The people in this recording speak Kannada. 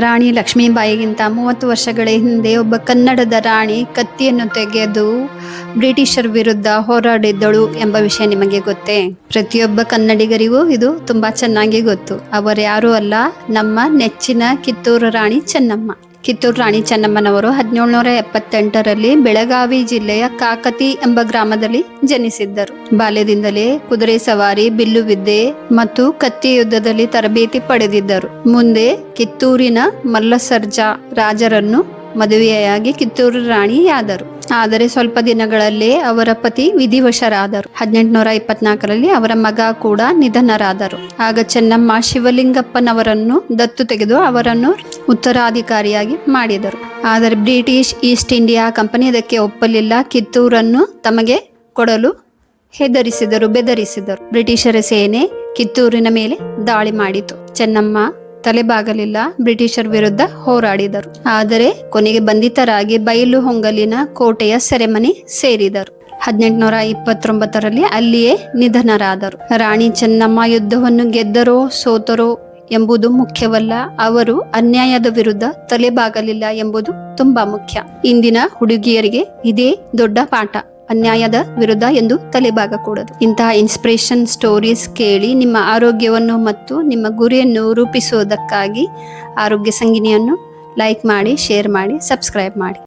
ರಾಣಿ ಲಕ್ಷ್ಮೀಬಾಯಿಗಿಂತ 30 ವರ್ಷಗಳ ಹಿಂದೆ ಒಬ್ಬ ಕನ್ನಡದ ರಾಣಿ ಕತ್ತಿಯನ್ನು ತೆಗೆದು ಬ್ರಿಟಿಷರ್ ವಿರುದ್ಧ ಹೋರಾಡಿದ್ದಳು ಎಂಬ ವಿಷಯ ನಿಮಗೆ ಗೊತ್ತೇ? ಪ್ರತಿಯೊಬ್ಬ ಕನ್ನಡಿಗರಿಗೂ ಇದು ತುಂಬಾ ಚೆನ್ನಾಗಿ ಗೊತ್ತು. ಅವರ್ಯಾರೂ ಅಲ್ಲ, ನಮ್ಮ ನೆಚ್ಚಿನ ಕಿತ್ತೂರು ರಾಣಿ ಚೆನ್ನಮ್ಮ. ಕಿತ್ತೂರು ರಾಣಿ ಚೆನ್ನಮ್ಮನವರು 1778ರಲ್ಲಿ ಬೆಳಗಾವಿ ಜಿಲ್ಲೆಯ ಕಾಕತಿ ಎಂಬ ಗ್ರಾಮದಲ್ಲಿ ಜನಿಸಿದ್ದರು. ಬಾಲ್ಯದಿಂದಲೇ ಕುದುರೆ ಸವಾರಿ, ಬಿಲ್ಲುವಿದ್ಯೆ ಮತ್ತು ಕತ್ತಿ ಯುದ್ಧದಲ್ಲಿ ತರಬೇತಿ ಪಡೆದಿದ್ದರು. ಮುಂದೆ ಕಿತ್ತೂರಿನ ಮಲ್ಲಸರ್ಜಾ ರಾಜರನ್ನು ಮದುವೆಯಾಗಿ ಕಿತ್ತೂರು ರಾಣಿಯಾದರು. ಆದರೆ ಸ್ವಲ್ಪ ದಿನಗಳಲ್ಲೇ ಅವರ ಪತಿ ವಿಧಿವಶರಾದರು. 1824ರಲ್ಲಿ ಅವರ ಮಗ ಕೂಡ ನಿಧನರಾದರು. ಆಗ ಚೆನ್ನಮ್ಮ ಶಿವಲಿಂಗಪ್ಪನವರನ್ನು ದತ್ತು ತೆಗೆದು ಅವರನ್ನು ಉತ್ತರಾಧಿಕಾರಿಯಾಗಿ ಮಾಡಿದರು. ಆದರೆ ಬ್ರಿಟಿಷ್ ಈಸ್ಟ್ ಇಂಡಿಯಾ ಕಂಪನಿ ಅದಕ್ಕೆ ಒಪ್ಪಲಿಲ್ಲ. ಕಿತ್ತೂರನ್ನು ತಮಗೆ ಕೊಡಲು ಬೆದರಿಸಿದರು. ಬ್ರಿಟಿಷರ ಸೇನೆ ಕಿತ್ತೂರಿನ ಮೇಲೆ ದಾಳಿ ಮಾಡಿತು. ಚೆನ್ನಮ್ಮ ತಲೆಬಾಗಲಿಲ್ಲ, ಬ್ರಿಟಿಷರ್ ವಿರುದ್ಧ ಹೋರಾಡಿದರು. ಆದರೆ ಕೊನೆಗೆ ಬಂಧಿತರಾಗಿ ಬೈಲು ಹೊಂಗಲಿನ ಕೋಟೆಯ ಸೆರೆಮನೆ ಸೇರಿದರು. 1829ರಲ್ಲಿ ಅಲ್ಲಿಯೇ ನಿಧನರಾದರು. ರಾಣಿ ಚೆನ್ನಮ್ಮ ಯುದ್ಧವನ್ನು ಗೆದ್ದರೋ ಸೋತರೋ ಎಂಬುದು ಮುಖ್ಯವಲ್ಲ, ಅವರು ಅನ್ಯಾಯದ ವಿರುದ್ಧ ತಲೆಬಾಗಲಿಲ್ಲ ಎಂಬುದು ತುಂಬಾ ಮುಖ್ಯ. ಇಂದಿನ ಹುಡುಗಿಯರಿಗೆ ಇದೇ ದೊಡ್ಡ ಪಾಠ. ಅನ್ಯಾಯದ ವಿರುದ್ಧ ಎಂದು ತಲೆಬಾಗಕೂಡದು. ಇಂತಹ ಇನ್ಸ್ಪಿರೇಷನ್ ಸ್ಟೋರೀಸ್ ಕೇಳಿ ನಿಮ್ಮ ಆರೋಗ್ಯವನ್ನು ಮತ್ತು ನಿಮ್ಮ ಗುರಿಯನ್ನು ರೂಪಿಸುವುದಕ್ಕಾಗಿ ಆರೋಗ್ಯ ಸಂಗಿನಿಯನ್ನು ಲೈಕ್ ಮಾಡಿ, ಶೇರ್ ಮಾಡಿ, ಸಬ್ಸ್ಕ್ರೈಬ್ ಮಾಡಿ.